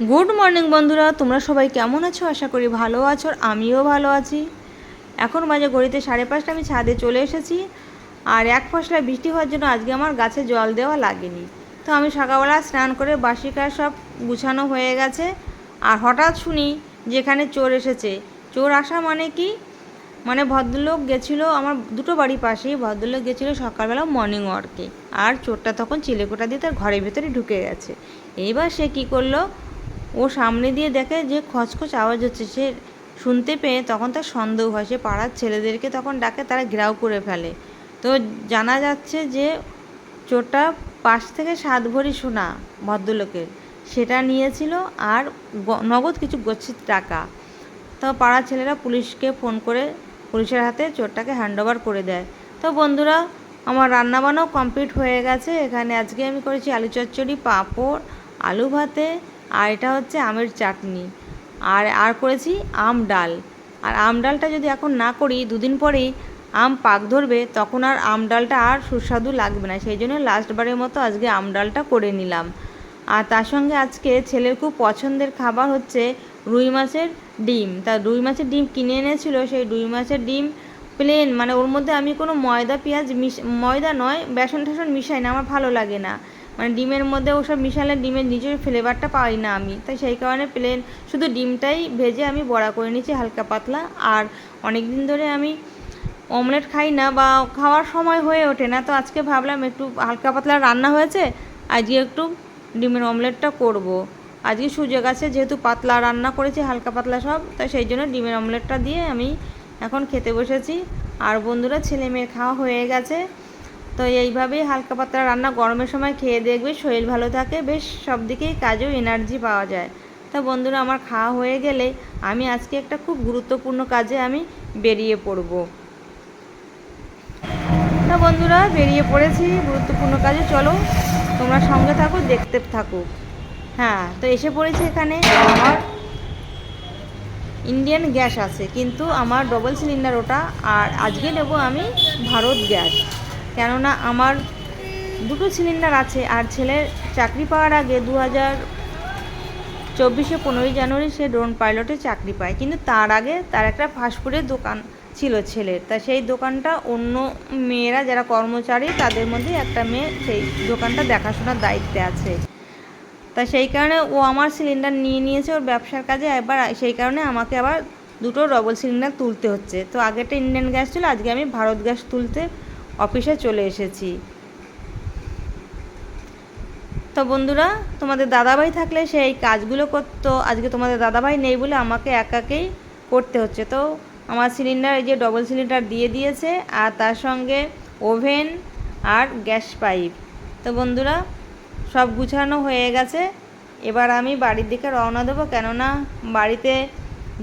Good morning বন্ধুরা, তোমরা সবাই কেমন আছো? আশা করি ভালো আছো, আর আমিও ভালো আছি। এখন বাজে ঘড়িতে 5:30। আমি ছাদে চলে এসেছি, আর এক ফসলা বৃষ্টি হওয়ার জন্য আজকে আমার গাছে জল দেওয়া লাগেনি। তো আমি সকালবেলা স্নান করে বাসি কাজ সব গুছানো হয়ে গেছে, আর হঠাৎ শুনি যে এখানে চোর এসেছে। চোর আসা মানে কি, মানে ভদ্রলোক গেছিলো, আমার দুটো বাড়ি পাশেই ভদ্রলোক গেছিলো সকালবেলা মর্নিং ওয়ার্কে, আর চোরটা তখন চিলেকোটা দিয়ে তার ঘরের ভেতরে ঢুকে গেছে। এইবার সে কী করলো, ও সামনে দিয়ে দেখে যে খচখচ আওয়াজ হচ্ছে, সে শুনতে পেয়ে তখন তার সন্দেহ হয়, সে পাড়ার ছেলেদেরকে তখন ডাকে, তারা ঘেরাও করে ফেলে। তো জানা যাচ্ছে যে চোরটা 5 থেকে 7 ভরি সোনা ভদ্রলোকের সেটা নিয়েছিল, আর নগদ কিছু গচ্ছিত টাকা। তো পাড়ার ছেলেরা পুলিশকে ফোন করে পুলিশের হাতে চোরটাকে হ্যান্ডওভার করে দেয়। তো বন্ধুরা, আমার রান্নাবান্নাও কমপ্লিট হয়ে গেছে। এখানে আজকে আমি করেছি আলু চচ্চড়ি, পাঁপড়, আলু ভাতে, আর এটা হচ্ছে আমের চাটনি, আর করেছি আম ডাল। আর আম ডালটা যদি এখন না করি, দুদিন পরেই আম পাক ধরবে, তখন আর আম ডালটা আর সুস্বাদু লাগবে না। সেই জন্য লাস্টবারের মতো আজকে আম ডালটা করে নিলাম। আর তার সঙ্গে আজকে ছেলের খুব পছন্দের খাবার হচ্ছে রুই মাছের ডিম। তা রুই মাছের ডিম কিনে এনেছিল, সেই রুই মাছের ডিম প্লেন, মানে ওর মধ্যে আমি কোনো ময়দা পেঁয়াজ ময়দা নয়, বেসন টেসন মিশাই না, আমার ভালো লাগে না। মানে ডিমের মধ্যে ওসব মিশালে ডিমের নিজের ফ্লেভারটা পাই না আমি, তাই সেই কারণে প্লেন শুধু ডিমটাই ভেজে আমি বড়া করে নিয়েছি হালকা পাতলা। আর অনেক দিন ধরে আমি অমলেট খাই না, বা খাওয়ার সময় হয়ে ওঠে না, তো আজকে ভাবলাম একটু হালকা পাতলা রান্না হয়েছে, আজকে একটু ডিমের অমলেটটা করব। আজকে সুযোগ আছে, যেহেতু পাতলা রান্না করেছি হালকা পাতলা সব, তাই সেই জন্য ডিমের অমলেটটা দিয়ে আমি এখন খেতে বসেছি। আর বন্ধুরা, ছেলে মেয়ের খাওয়া হয়ে গেছে। তো এইভাবেই হালকা পাতলা রান্না গরমের সময় খেয়ে দেখবে, শরীর ভালো থাকে, বেশ সব দিকেই কাজেও এনার্জি পাওয়া যায়। তা বন্ধুরা, আমার খাওয়া হয়ে গেলে আমি আজকে একটা খুব গুরুত্বপূর্ণ কাজে আমি বেরিয়ে পড়ব। তা বন্ধুরা, বেরিয়ে পড়েছি গুরুত্বপূর্ণ কাজে, চলো তোমরা সঙ্গে থাকো, দেখতে থাকো। হ্যাঁ, তো এসে পড়েছি এখানে। আমার ইন্ডিয়ান গ্যাস আছে, কিন্তু আমার ডবল সিলিন্ডার ওটা, আর আজকে নেব আমি ভারত গ্যাস। কেননা আমার দুটো সিলিন্ডার আছে, আর ছেলের চাকরি পাওয়ার আগে 2024 15ই জানুয়ারি সে ড্রোন পাইলটের চাকরি পায়, কিন্তু তার আগে তার একটা ফাস্টফুডের দোকান ছিল ছেলের। তা সেই দোকানটা অন্য মেয়েরা যারা কর্মচারী, তাদের মধ্যে একটা মেয়ে সেই দোকানটা দেখাশোনার দায়িত্বে আছে। তা সেই কারণে ও আমার সিলিন্ডার নিয়ে নিয়েছে ওর ব্যবসার কাজে। এবার সেই কারণে আমাকে আবার দুটো ডবল সিলিন্ডার তুলতে হচ্ছে। তো আগেটা ইন্ডিয়ান গ্যাস ছিল, আজকে আমি ভারত গ্যাস তুলতে অফিসে চলে এসেছি। তো বন্ধুরা, তোমাদের দাদাভাই থাকলে সেই কাজগুলো করতো, আজকে তোমাদের দাদাভাই নেই বলে আমাকে একাকেই করতে হচ্ছে। তো আমার সিলিন্ডার, এই যে ডবল সিলিন্ডার দিয়ে দিয়েছে, আর তার সঙ্গে ওভেন আর গ্যাস পাইপ। তো বন্ধুরা, সব গুছানো হয়ে গেছে। এবার আমি বাড়ির দিকে রওনা দেবো, কেননা বাড়িতে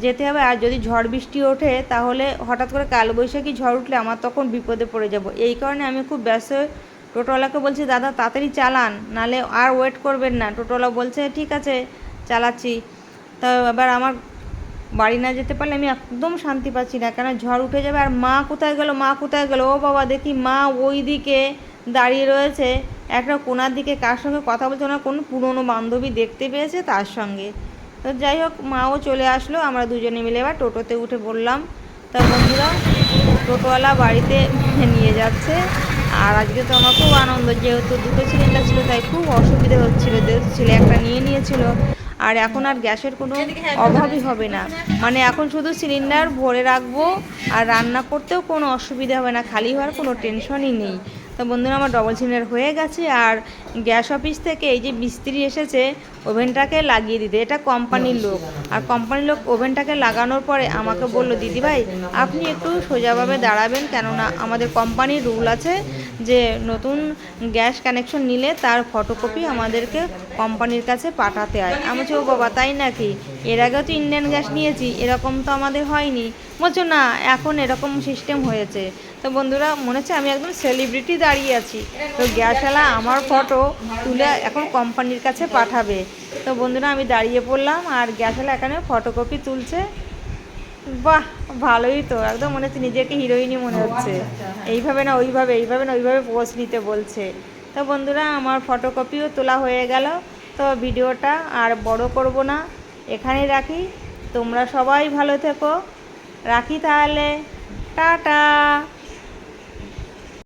যেতে হবে। আর যদি ঝড় বৃষ্টি ওঠে, তাহলে হঠাৎ করে কালবৈশাখী ঝড় উঠলে আমার তখন বিপদে পড়ে যাব। এই কারণে আমি খুব ব্যস্ত হয়ে টোটোওয়ালাকে বলছি, দাদা তাড়াতাড়ি চালান, নালে আর ওয়েট করবেন না। টোটোওয়ালা বলছে ঠিক আছে চালাচ্ছি। তো এবার আমার বাড়ি না যেতে পারলে আমি একদম শান্তি পাচ্ছি না, কেন ঝড় উঠে যাবে। আর মা কোথায় গেল, মা কোথায় গেল, ও বাবা, দেখি মা ওই দিকে দাঁড়িয়ে রয়েছে, একটা কোনার দিকে কার সঙ্গে কথা বলছে, ওনার কোনো পুরনো বান্ধবী দেখতে পেয়েছে তার সঙ্গে। তো যাই হোক, মাও চলে আসলো, আমরা দুজনে মিলে এবার টোটোতে উঠে পড়লাম। তা বন্ধুরা, টোটোওয়ালা বাড়িতে নিয়ে যাচ্ছে। আর আজকে তো আমার খুব আনন্দ, যেহেতু দুটো সিলিন্ডার ছিল তাই খুব অসুবিধে হচ্ছিলো, যেহেতু ছেলে একটা নিয়ে নিয়েছিল। আর এখন আর গ্যাসের কোনো অভাবই হবে না, মানে এখন শুধু সিলিন্ডার ভরে রাখবো, আর রান্না করতেও কোনো অসুবিধা হবে না, খালি হওয়ার কোনো টেনশনই নেই। তো বন্ধুরা, আমার ডবল সিলিন্ডার হয়ে গেছে। আর গ্যাস অফিস থেকে এই যে মিস্ত্রি এসেছে ওভেনটাকে লাগিয়ে দিতে, এটা কোম্পানির লোক। আর কোম্পানির লোক ওভেনটাকে লাগানোর পরে আমাকে বললো, দিদিভাই আপনি একটু সোজাভাবে দাঁড়াবেন, কেননা আমাদের কোম্পানির রুল আছে যে নতুন গ্যাস কানেকশন নিলে তার ফটোকপি আমাদেরকে কোম্পানির কাছে পাঠাতে হয়। আমি বলছি, ও বাবা তাই নাকি? এর আগেও তো ইন্ডিয়ান গ্যাস নিয়েছি, এরকম তো আমাদের হয়নি। বলছো না, এখন এরকম সিস্টেম হয়েছে। তো বন্ধুরা, মনে হচ্ছে আমি একদম সেলিব্রিটি দাঁড়িয়ে আছি। তো গ্যাসওয়ালা আমার ফটো তুলে এখন কোম্পানির কাছে পাঠাবে। তো বন্ধুরা, আমি দাঁড়িয়ে পড়লাম, আর গ্যাসওয়ালা এখানে ফটোকপি তুলছে। বাহ, ভালোই তো, একদম মনে হচ্ছে নিজেকে হিরোইনই মনে হচ্ছে। এইভাবে না ওইভাবে, এইভাবে না ওইভাবে পোজ নিতে বলছে। তো বন্ধুরা, আমার ফটোকপিও তোলা হয়ে গেল। তো ভিডিওটা আর বড় করব না, এখানেই রাখি। তোমরা সবাই ভালো থেকো, রাখি তাহলে, টাটা।